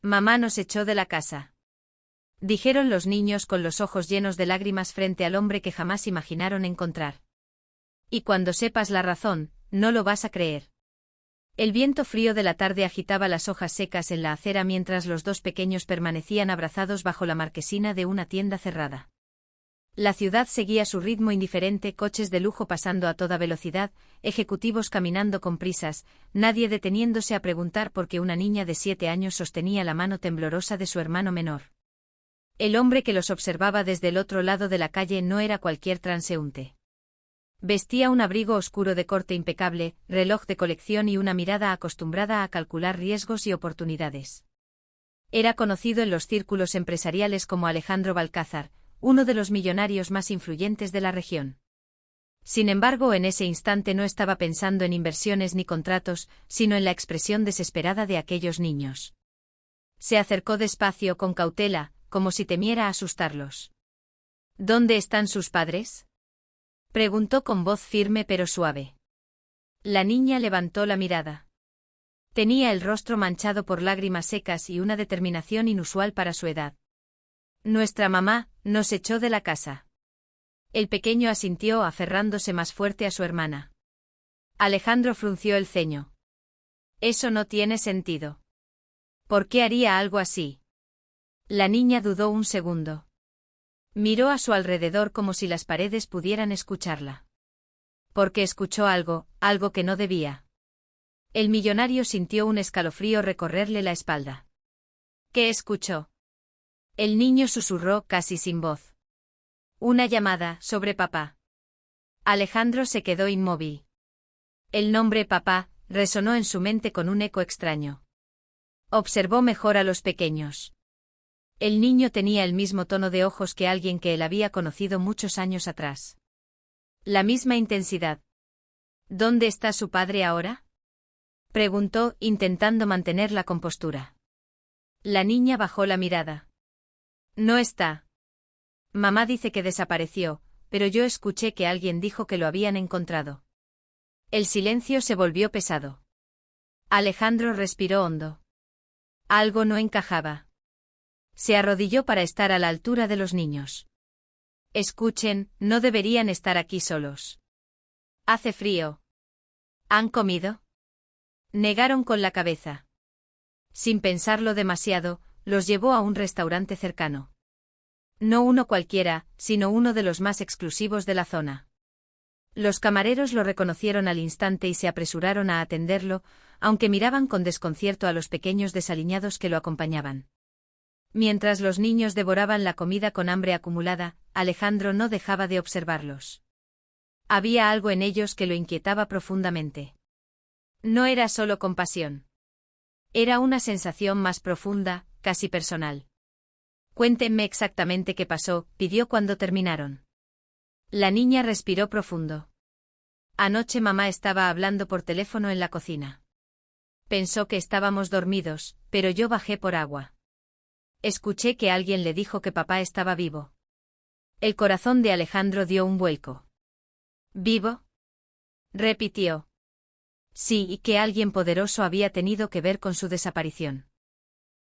Mamá nos echó de la casa. Dijeron los niños con los ojos llenos de lágrimas frente al hombre que jamás imaginaron encontrar. Y cuando sepas la razón, no lo vas a creer. El viento frío de la tarde agitaba las hojas secas en la acera mientras los dos pequeños permanecían abrazados bajo la marquesina de una tienda cerrada. La ciudad seguía su ritmo indiferente, coches de lujo pasando a toda velocidad, ejecutivos caminando con prisas, nadie deteniéndose a preguntar por qué una niña de 7 años sostenía la mano temblorosa de su hermano menor. El hombre que los observaba desde el otro lado de la calle no era cualquier transeúnte. Vestía un abrigo oscuro de corte impecable, reloj de colección y una mirada acostumbrada a calcular riesgos y oportunidades. Era conocido en los círculos empresariales como Alejandro Balcázar, uno de los millonarios más influyentes de la región. Sin embargo, en ese instante no estaba pensando en inversiones ni contratos, sino en la expresión desesperada de aquellos niños. Se acercó despacio, con cautela, como si temiera asustarlos. ¿Dónde están sus padres?, preguntó con voz firme pero suave. La niña levantó la mirada. Tenía el rostro manchado por lágrimas secas y una determinación inusual para su edad. Nuestra mamá nos echó de la casa. El pequeño asintió aferrándose más fuerte a su hermana. Alejandro frunció el ceño. Eso no tiene sentido. ¿Por qué haría algo así? La niña dudó un segundo. Miró a su alrededor como si las paredes pudieran escucharla. Porque escuchó algo, algo que no debía. El millonario sintió un escalofrío recorrerle la espalda. ¿Qué escuchó? El niño susurró casi sin voz. Una llamada sobre papá. Alejandro se quedó inmóvil. El nombre papá resonó en su mente con un eco extraño. Observó mejor a los pequeños. El niño tenía el mismo tono de ojos que alguien que él había conocido muchos años atrás. La misma intensidad. ¿Dónde está su padre ahora?, preguntó, intentando mantener la compostura. La niña bajó la mirada. No está. Mamá dice que desapareció, pero yo escuché que alguien dijo que lo habían encontrado. El silencio se volvió pesado. Alejandro respiró hondo. Algo no encajaba. Se arrodilló para estar a la altura de los niños. Escuchen, no deberían estar aquí solos. Hace frío. ¿Han comido? Negaron con la cabeza. Sin pensarlo demasiado, los llevó a un restaurante cercano. No uno cualquiera, sino uno de los más exclusivos de la zona. Los camareros lo reconocieron al instante y se apresuraron a atenderlo, aunque miraban con desconcierto a los pequeños desaliñados que lo acompañaban. Mientras los niños devoraban la comida con hambre acumulada, Alejandro no dejaba de observarlos. Había algo en ellos que lo inquietaba profundamente. No era solo compasión. Era una sensación más profunda, casi personal. Cuéntenme exactamente qué pasó, pidió cuando terminaron. La niña respiró profundo. Anoche mamá estaba hablando por teléfono en la cocina. Pensó que estábamos dormidos, pero yo bajé por agua. Escuché que alguien le dijo que papá estaba vivo. El corazón de Alejandro dio un vuelco. ¿Vivo?, repitió. Sí, y que alguien poderoso había tenido que ver con su desaparición.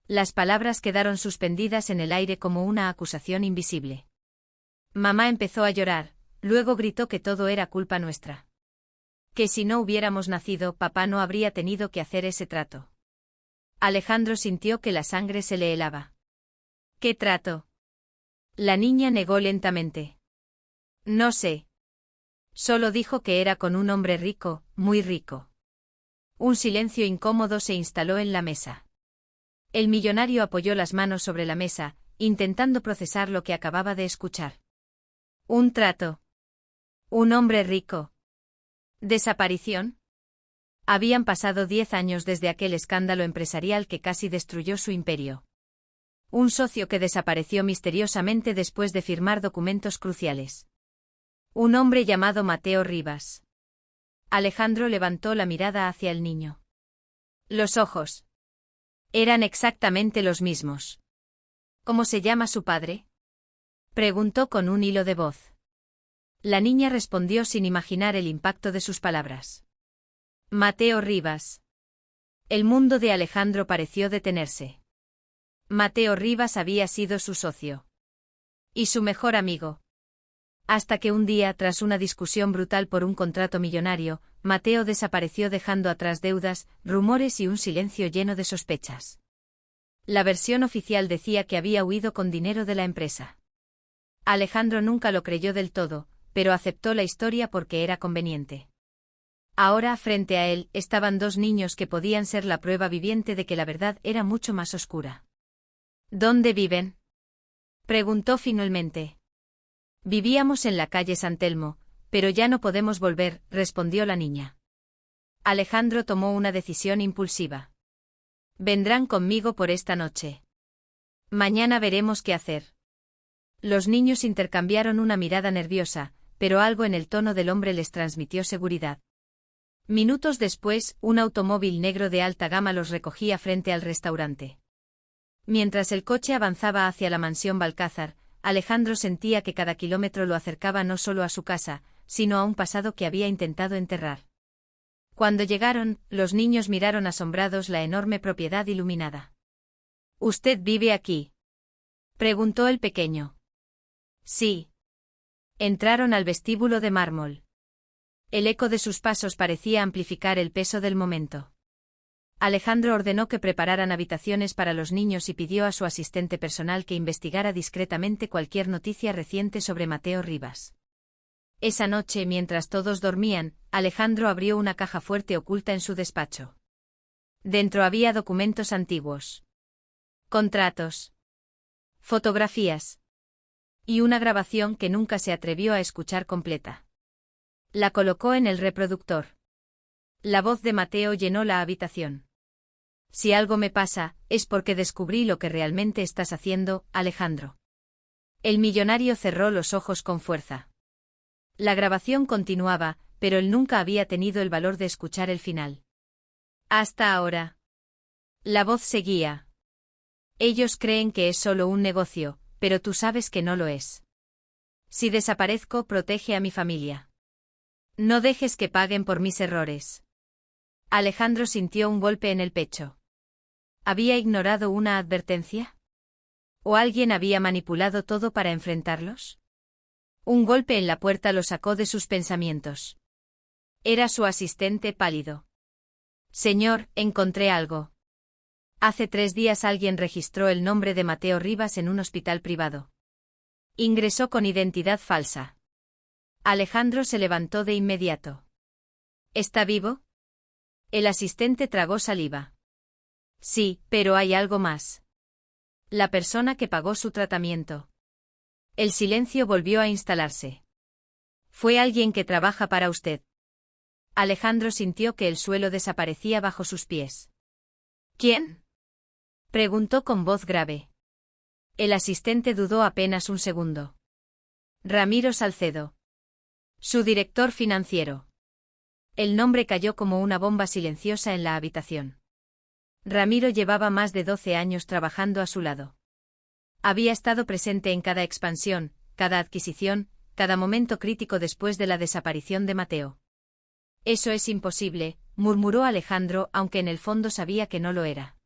Las palabras quedaron suspendidas en el aire como una acusación invisible. Mamá empezó a llorar, luego gritó que todo era culpa nuestra. Que si no hubiéramos nacido, papá no habría tenido que hacer ese trato. Alejandro sintió que la sangre se le helaba. ¿Qué trato? La niña negó lentamente. No sé. Solo dijo que era con un hombre rico, muy rico. Un silencio incómodo se instaló en la mesa. El millonario apoyó las manos sobre la mesa, intentando procesar lo que acababa de escuchar. Un trato. Un hombre rico. ¿Desaparición? Habían pasado 10 años desde aquel escándalo empresarial que casi destruyó su imperio. Un socio que desapareció misteriosamente después de firmar documentos cruciales. Un hombre llamado Mateo Rivas. Alejandro levantó la mirada hacia el niño. Los ojos. Eran exactamente los mismos. ¿Cómo se llama su padre?, preguntó con un hilo de voz. La niña respondió sin imaginar el impacto de sus palabras. Mateo Rivas. El mundo de Alejandro pareció detenerse. Mateo Rivas había sido su socio. Y su mejor amigo. Hasta que un día, tras una discusión brutal por un contrato millonario, Mateo desapareció dejando atrás deudas, rumores y un silencio lleno de sospechas. La versión oficial decía que había huido con dinero de la empresa. Alejandro nunca lo creyó del todo, pero aceptó la historia porque era conveniente. Ahora, frente a él, estaban dos niños que podían ser la prueba viviente de que la verdad era mucho más oscura. ¿Dónde viven?, preguntó finalmente. Vivíamos en la calle San Telmo, pero ya no podemos volver, respondió la niña. Alejandro tomó una decisión impulsiva. Vendrán conmigo por esta noche. Mañana veremos qué hacer. Los niños intercambiaron una mirada nerviosa, pero algo en el tono del hombre les transmitió seguridad. Minutos después, un automóvil negro de alta gama los recogía frente al restaurante. Mientras el coche avanzaba hacia la mansión Balcázar, Alejandro sentía que cada kilómetro lo acercaba no solo a su casa, sino a un pasado que había intentado enterrar. Cuando llegaron, los niños miraron asombrados la enorme propiedad iluminada. ¿Usted vive aquí?, preguntó el pequeño. Sí. Entraron al vestíbulo de mármol. El eco de sus pasos parecía amplificar el peso del momento. Alejandro ordenó que prepararan habitaciones para los niños y pidió a su asistente personal que investigara discretamente cualquier noticia reciente sobre Mateo Rivas. Esa noche, mientras todos dormían, Alejandro abrió una caja fuerte oculta en su despacho. Dentro había documentos antiguos, contratos, fotografías y una grabación que nunca se atrevió a escuchar completa. La colocó en el reproductor. La voz de Mateo llenó la habitación. Si algo me pasa, es porque descubrí lo que realmente estás haciendo, Alejandro. El millonario cerró los ojos con fuerza. La grabación continuaba, pero él nunca había tenido el valor de escuchar el final. Hasta ahora. La voz seguía. Ellos creen que es solo un negocio, pero tú sabes que no lo es. Si desaparezco, protege a mi familia. No dejes que paguen por mis errores. Alejandro sintió un golpe en el pecho. ¿Había ignorado una advertencia? ¿O alguien había manipulado todo para enfrentarlos? Un golpe en la puerta lo sacó de sus pensamientos. Era su asistente pálido. Señor, encontré algo. Hace 3 días alguien registró el nombre de Mateo Rivas en un hospital privado. Ingresó con identidad falsa. Alejandro se levantó de inmediato. ¿Está vivo? El asistente tragó saliva. Sí, pero hay algo más. La persona que pagó su tratamiento. El silencio volvió a instalarse. Fue alguien que trabaja para usted. Alejandro sintió que el suelo desaparecía bajo sus pies. ¿Quién?, preguntó con voz grave. El asistente dudó apenas un segundo. Ramiro Salcedo. Su director financiero. El nombre cayó como una bomba silenciosa en la habitación. Ramiro llevaba más de 12 años trabajando a su lado. Había estado presente en cada expansión, cada adquisición, cada momento crítico después de la desaparición de Mateo. Eso es imposible, murmuró Alejandro, aunque en el fondo sabía que no lo era.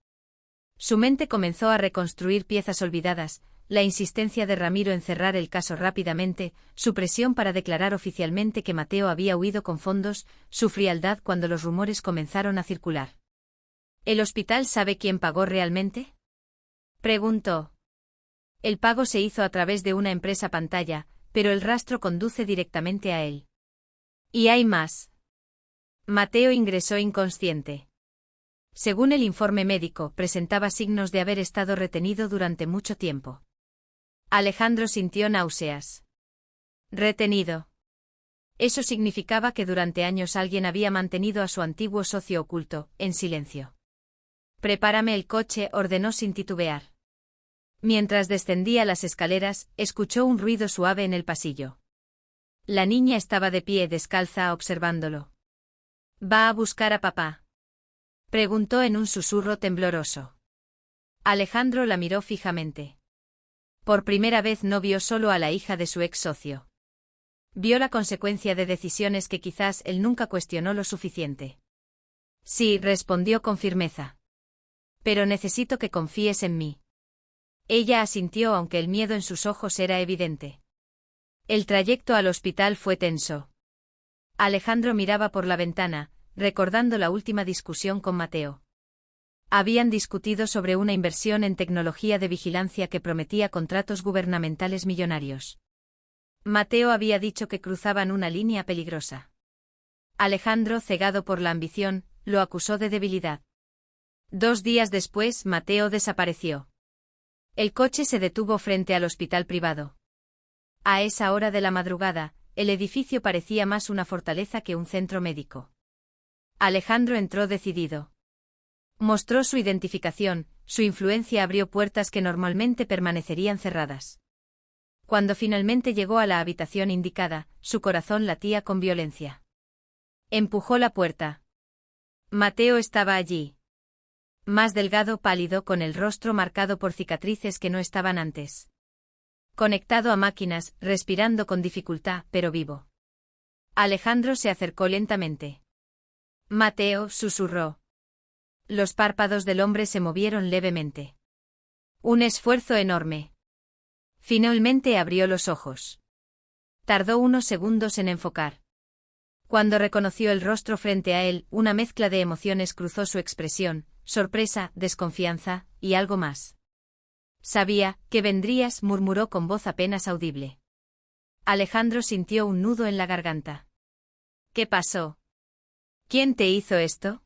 Su mente comenzó a reconstruir piezas olvidadas, la insistencia de Ramiro en cerrar el caso rápidamente, su presión para declarar oficialmente que Mateo había huido con fondos, su frialdad cuando los rumores comenzaron a circular. ¿El hospital sabe quién pagó realmente?, preguntó. El pago se hizo a través de una empresa pantalla, pero el rastro conduce directamente a él. ¿Y hay más? Mateo ingresó inconsciente. Según el informe médico, presentaba signos de haber estado retenido durante mucho tiempo. Alejandro sintió náuseas. ¿Retenido? Eso significaba que durante años alguien había mantenido a su antiguo socio oculto, en silencio. Prepárame el coche, ordenó sin titubear. Mientras descendía las escaleras, escuchó un ruido suave en el pasillo. La niña estaba de pie descalza observándolo. ¿Va a buscar a papá?, preguntó en un susurro tembloroso. Alejandro la miró fijamente. Por primera vez no vio solo a la hija de su ex socio. Vio la consecuencia de decisiones que quizás él nunca cuestionó lo suficiente. Sí, respondió con firmeza. Pero necesito que confíes en mí. Ella asintió aunque el miedo en sus ojos era evidente. El trayecto al hospital fue tenso. Alejandro miraba por la ventana, recordando la última discusión con Mateo. Habían discutido sobre una inversión en tecnología de vigilancia que prometía contratos gubernamentales millonarios. Mateo había dicho que cruzaban una línea peligrosa. Alejandro, cegado por la ambición, lo acusó de debilidad. 2 días después, Mateo desapareció. El coche se detuvo frente al hospital privado. A esa hora de la madrugada, el edificio parecía más una fortaleza que un centro médico. Alejandro entró decidido. Mostró su identificación, su influencia abrió puertas que normalmente permanecerían cerradas. Cuando finalmente llegó a la habitación indicada, su corazón latía con violencia. Empujó la puerta. Mateo estaba allí. Más delgado, pálido, con el rostro marcado por cicatrices que no estaban antes. Conectado a máquinas, respirando con dificultad, pero vivo. Alejandro se acercó lentamente. Mateo, susurró. Los párpados del hombre se movieron levemente. Un esfuerzo enorme. Finalmente abrió los ojos. Tardó unos segundos en enfocar. Cuando reconoció el rostro frente a él, una mezcla de emociones cruzó su expresión, sorpresa, desconfianza, y algo más. Sabía que vendrías, murmuró con voz apenas audible. Alejandro sintió un nudo en la garganta. ¿Qué pasó? ¿Quién te hizo esto?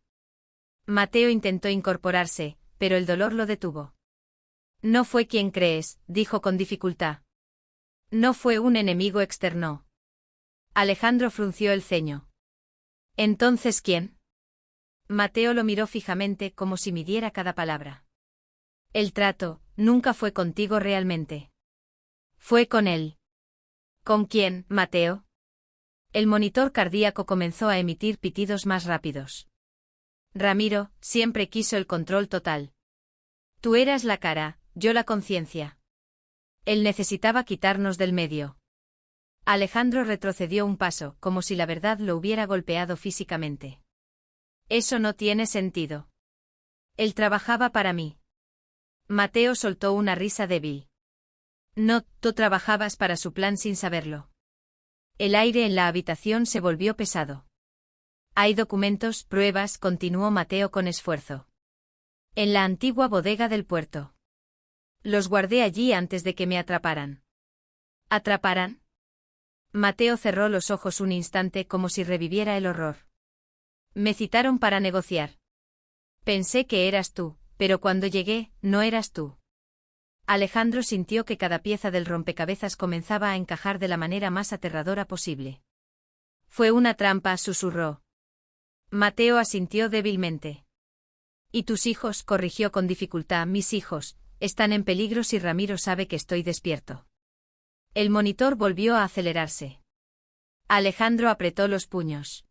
Mateo intentó incorporarse, pero el dolor lo detuvo. No fue quien crees, dijo con dificultad. No fue un enemigo externo. Alejandro frunció el ceño. ¿Entonces quién? Mateo lo miró fijamente como si midiera cada palabra. El trato nunca fue contigo realmente. Fue con él. ¿Con quién, Mateo? El monitor cardíaco comenzó a emitir pitidos más rápidos. Ramiro siempre quiso el control total. Tú eras la cara, yo la conciencia. Él necesitaba quitarnos del medio. Alejandro retrocedió un paso, como si la verdad lo hubiera golpeado físicamente. Eso no tiene sentido. Él trabajaba para mí. Mateo soltó una risa débil. No, tú trabajabas para su plan sin saberlo. El aire en la habitación se volvió pesado. Hay documentos, pruebas, continuó Mateo con esfuerzo. En la antigua bodega del puerto. Los guardé allí antes de que me atraparan. ¿Atraparan? Mateo cerró los ojos un instante como si reviviera el horror. Me citaron para negociar. Pensé que eras tú, pero cuando llegué, no eras tú. Alejandro sintió que cada pieza del rompecabezas comenzaba a encajar de la manera más aterradora posible. Fue una trampa, susurró. Mateo asintió débilmente. Y tus hijos, corrigió con dificultad, mis hijos, están en peligro si Ramiro sabe que estoy despierto. El monitor volvió a acelerarse. Alejandro apretó los puños.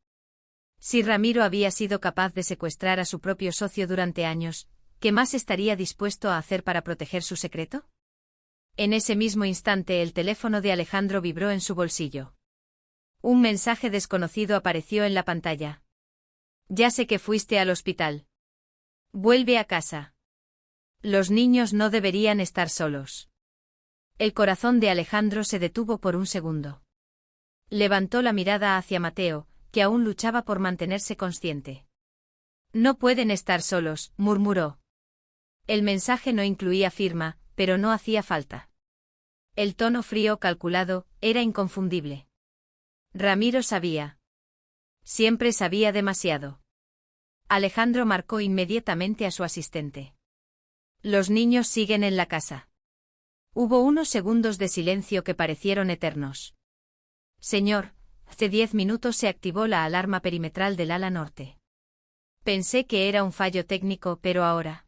Si Ramiro había sido capaz de secuestrar a su propio socio durante años, ¿qué más estaría dispuesto a hacer para proteger su secreto? En ese mismo instante el teléfono de Alejandro vibró en su bolsillo. Un mensaje desconocido apareció en la pantalla. Ya sé que fuiste al hospital. Vuelve a casa. Los niños no deberían estar solos. El corazón de Alejandro se detuvo por un segundo. Levantó la mirada hacia Mateo, que aún luchaba por mantenerse consciente. No pueden estar solos, murmuró. El mensaje no incluía firma, pero no hacía falta. El tono frío calculado era inconfundible. Ramiro sabía. Siempre sabía demasiado. Alejandro marcó inmediatamente a su asistente. Los niños siguen en la casa. Hubo unos segundos de silencio que parecieron eternos. Señor, hace 10 minutos se activó la alarma perimetral del ala norte. Pensé que era un fallo técnico, pero ahora...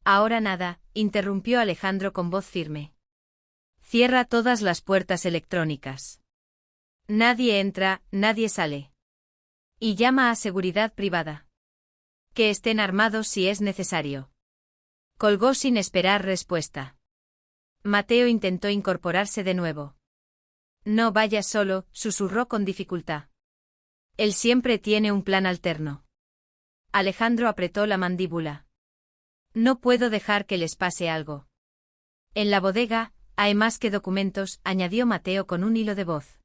Ahora nada, interrumpió Alejandro con voz firme. Cierra todas las puertas electrónicas. Nadie entra, nadie sale. Y llama a seguridad privada. Que estén armados si es necesario. Colgó sin esperar respuesta. Mateo intentó incorporarse de nuevo. No vayas solo, susurró con dificultad. Él siempre tiene un plan alterno. Alejandro apretó la mandíbula. No puedo dejar que les pase algo. En la bodega, hay más que documentos, añadió Mateo con un hilo de voz.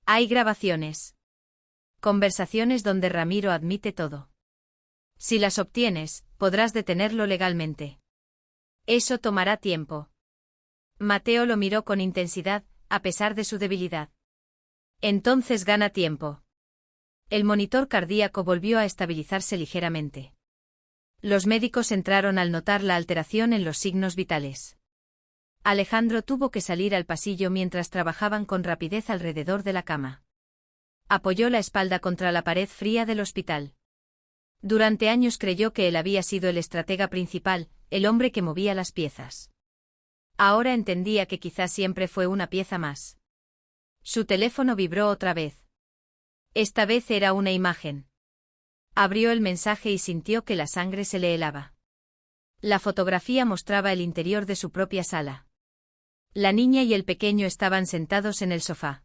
Hay grabaciones. Conversaciones donde Ramiro admite todo. Si las obtienes, podrás detenerlo legalmente. Eso tomará tiempo. Mateo lo miró con intensidad, a pesar de su debilidad. Entonces gana tiempo. El monitor cardíaco volvió a estabilizarse ligeramente. Los médicos entraron al notar la alteración en los signos vitales. Alejandro tuvo que salir al pasillo mientras trabajaban con rapidez alrededor de la cama. Apoyó la espalda contra la pared fría del hospital. Durante años creyó que él había sido el estratega principal, el hombre que movía las piezas. Ahora entendía que quizás siempre fue una pieza más. Su teléfono vibró otra vez. Esta vez era una imagen. Abrió el mensaje y sintió que la sangre se le helaba. La fotografía mostraba el interior de su propia sala. La niña y el pequeño estaban sentados en el sofá.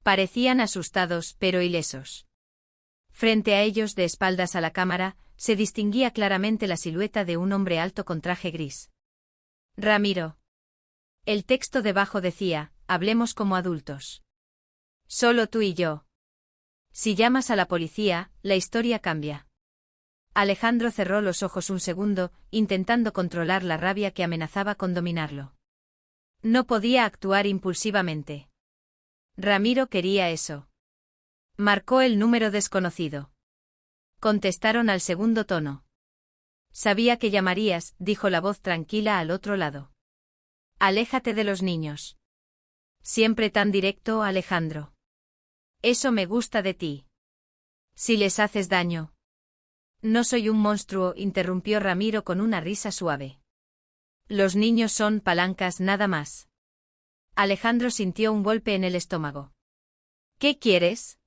Parecían asustados, pero ilesos. Frente a ellos, de espaldas a la cámara, se distinguía claramente la silueta de un hombre alto con traje gris. Ramiro. El texto debajo decía, hablemos como adultos. Solo tú y yo. Si llamas a la policía, la historia cambia. Alejandro cerró los ojos un segundo, intentando controlar la rabia que amenazaba con dominarlo. No podía actuar impulsivamente. Ramiro quería eso. Marcó el número desconocido. Contestaron al segundo tono. Sabía que llamarías, dijo la voz tranquila al otro lado. Aléjate de los niños. Siempre tan directo, Alejandro. Eso me gusta de ti. Si les haces daño. No soy un monstruo, interrumpió Ramiro con una risa suave. Los niños son palancas nada más. Alejandro sintió un golpe en el estómago. ¿Qué quieres?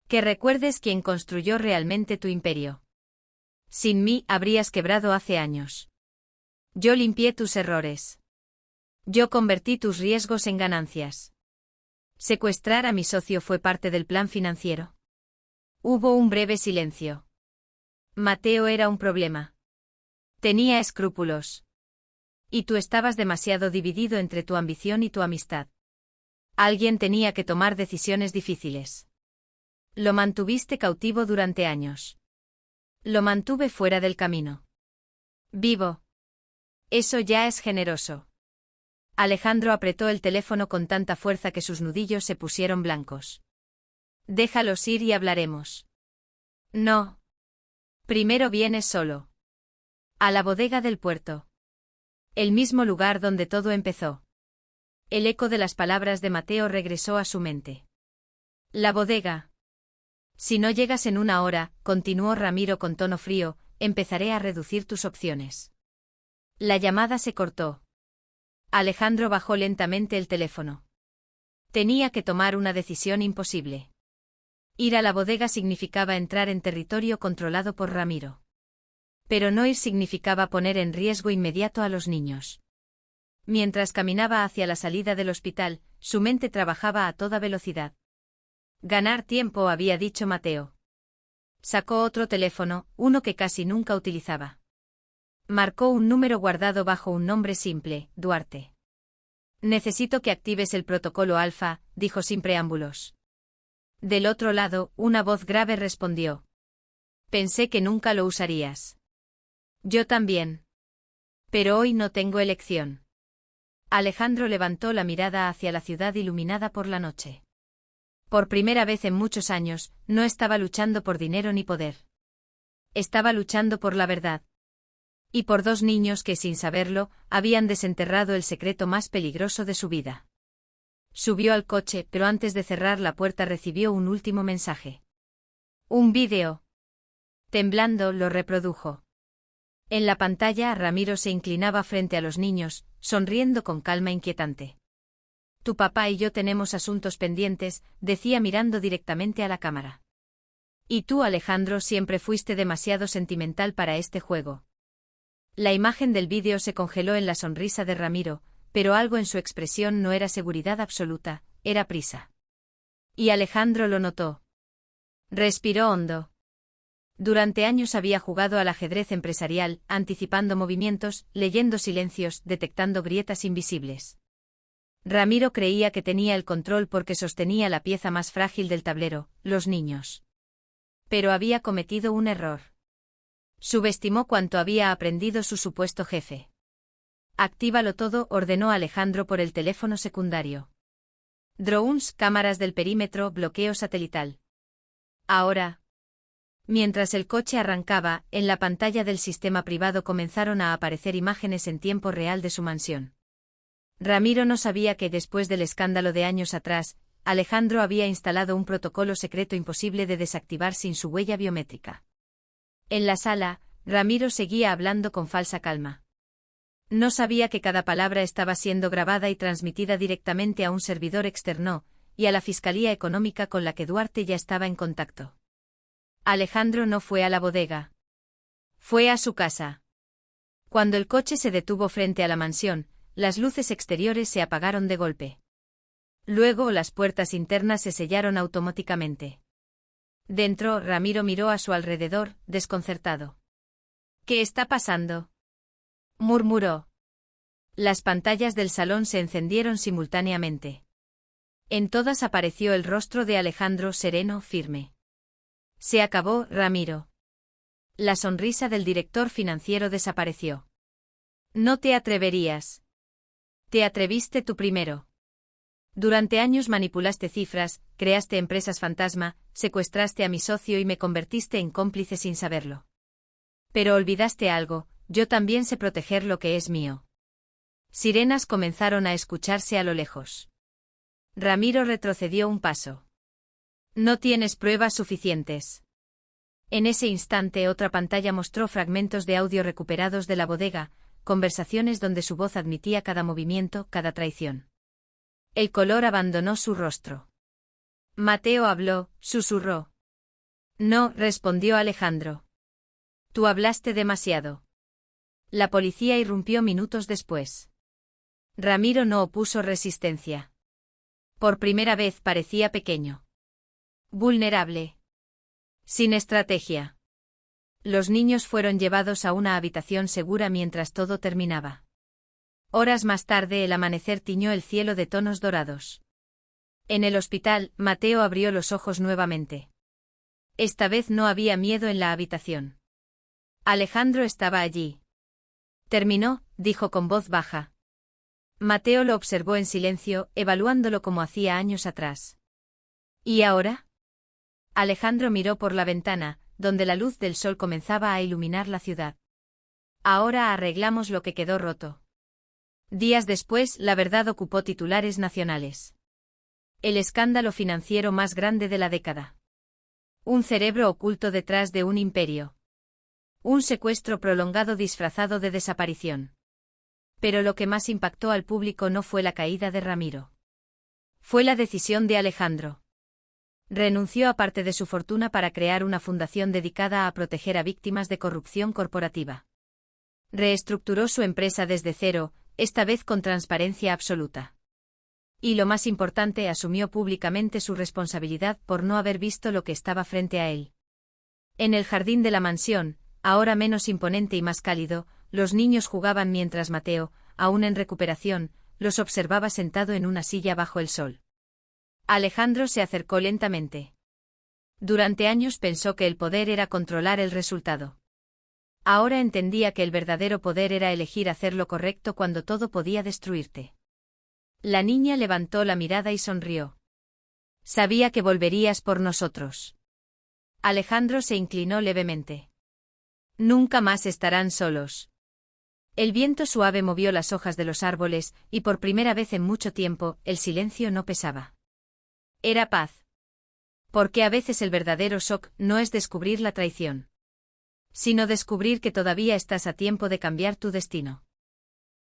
Que recuerdes quién construyó realmente tu imperio. Sin mí habrías quebrado hace años. Yo limpié tus errores. Yo convertí tus riesgos en ganancias. ¿Secuestrar a mi socio fue parte del plan financiero? Hubo un breve silencio. Mateo era un problema. Tenía escrúpulos. Y tú estabas demasiado dividido entre tu ambición y tu amistad. Alguien tenía que tomar decisiones difíciles. Lo mantuviste cautivo durante años. Lo mantuve fuera del camino. Vivo. Eso ya es generoso. Alejandro apretó el teléfono con tanta fuerza que sus nudillos se pusieron blancos. Déjalos ir y hablaremos. No. Primero vienes solo. A la bodega del puerto. El mismo lugar donde todo empezó. El eco de las palabras de Mateo regresó a su mente. La bodega. Si no llegas en una hora, continuó Ramiro con tono frío, empezaré a reducir tus opciones. La llamada se cortó. Alejandro bajó lentamente el teléfono. Tenía que tomar una decisión imposible. Ir a la bodega significaba entrar en territorio controlado por Ramiro. Pero no ir significaba poner en riesgo inmediato a los niños. Mientras caminaba hacia la salida del hospital, su mente trabajaba a toda velocidad. Ganar tiempo, había dicho Mateo. Sacó otro teléfono, uno que casi nunca utilizaba. Marcó un número guardado bajo un nombre simple, Duarte. Necesito que actives el protocolo alfa, dijo sin preámbulos. Del otro lado, una voz grave respondió. Pensé que nunca lo usarías. Yo también. Pero hoy no tengo elección. Alejandro levantó la mirada hacia la ciudad iluminada por la noche. Por primera vez en muchos años, no estaba luchando por dinero ni poder. Estaba luchando por la verdad. Y por dos niños que, sin saberlo, habían desenterrado el secreto más peligroso de su vida. Subió al coche, pero antes de cerrar la puerta recibió un último mensaje. Un vídeo. Temblando, lo reprodujo. En la pantalla, Ramiro se inclinaba frente a los niños, sonriendo con calma inquietante. Tu papá y yo tenemos asuntos pendientes, decía mirando directamente a la cámara. Y tú, Alejandro, siempre fuiste demasiado sentimental para este juego. La imagen del vídeo se congeló en la sonrisa de Ramiro, pero algo en su expresión no era seguridad absoluta, era prisa. Y Alejandro lo notó. Respiró hondo. Durante años había jugado al ajedrez empresarial, anticipando movimientos, leyendo silencios, detectando grietas invisibles. Ramiro creía que tenía el control porque sostenía la pieza más frágil del tablero, los niños. Pero había cometido un error. Subestimó cuánto había aprendido su supuesto jefe. Actívalo todo, ordenó Alejandro por el teléfono secundario. Drones, cámaras del perímetro, bloqueo satelital. Ahora. Mientras el coche arrancaba, en la pantalla del sistema privado comenzaron a aparecer imágenes en tiempo real de su mansión. Ramiro no sabía que después del escándalo de años atrás, Alejandro había instalado un protocolo secreto imposible de desactivar sin su huella biométrica. En la sala, Ramiro seguía hablando con falsa calma. No sabía que cada palabra estaba siendo grabada y transmitida directamente a un servidor externo, y a la Fiscalía Económica con la que Duarte ya estaba en contacto. Alejandro no fue a la bodega. Fue a su casa. Cuando el coche se detuvo frente a la mansión, las luces exteriores se apagaron de golpe. Luego las puertas internas se sellaron automáticamente. Dentro, Ramiro miró a su alrededor, desconcertado. ¿Qué está pasando?, murmuró. Las pantallas del salón se encendieron simultáneamente. En todas apareció el rostro de Alejandro sereno, firme. Se acabó, Ramiro. La sonrisa del director financiero desapareció. No te atreverías. Te atreviste tú primero. Durante años manipulaste cifras, creaste empresas fantasma, secuestraste a mi socio y me convertiste en cómplice sin saberlo. Pero olvidaste algo, yo también sé proteger lo que es mío. Sirenas comenzaron a escucharse a lo lejos. Ramiro retrocedió un paso. No tienes pruebas suficientes. En ese instante otra pantalla mostró fragmentos de audio recuperados de la bodega, conversaciones donde su voz admitía cada movimiento, cada traición. El color abandonó su rostro. Mateo habló, susurró. No, respondió Alejandro. Tú hablaste demasiado. La policía irrumpió minutos después. Ramiro no opuso resistencia. Por primera vez parecía pequeño. Vulnerable. Sin estrategia. Los niños fueron llevados a una habitación segura mientras todo terminaba. Horas más tarde el amanecer tiñó el cielo de tonos dorados. En el hospital, Mateo abrió los ojos nuevamente. Esta vez no había miedo en la habitación. Alejandro estaba allí. Terminó, dijo con voz baja. Mateo lo observó en silencio, evaluándolo como hacía años atrás. ¿Y ahora? Alejandro miró por la ventana, donde la luz del sol comenzaba a iluminar la ciudad. Ahora arreglamos lo que quedó roto. Días después, la verdad ocupó titulares nacionales. El escándalo financiero más grande de la década. Un cerebro oculto detrás de un imperio. Un secuestro prolongado disfrazado de desaparición. Pero lo que más impactó al público no fue la caída de Ramiro. Fue la decisión de Alejandro. Renunció a parte de su fortuna para crear una fundación dedicada a proteger a víctimas de corrupción corporativa. Reestructuró su empresa desde cero, esta vez con transparencia absoluta. Y lo más importante, asumió públicamente su responsabilidad por no haber visto lo que estaba frente a él. En el jardín de la mansión, ahora menos imponente y más cálido, los niños jugaban mientras Mateo, aún en recuperación, los observaba sentado en una silla bajo el sol. Alejandro se acercó lentamente. Durante años pensó que el poder era controlar el resultado. Ahora entendía que el verdadero poder era elegir hacer lo correcto cuando todo podía destruirte. La niña levantó la mirada y sonrió. Sabía que volverías por nosotros. Alejandro se inclinó levemente. Nunca más estarán solos. El viento suave movió las hojas de los árboles, y por primera vez en mucho tiempo, el silencio no pesaba. Era paz. Porque a veces el verdadero shock no es descubrir la traición, sino descubrir que todavía estás a tiempo de cambiar tu destino.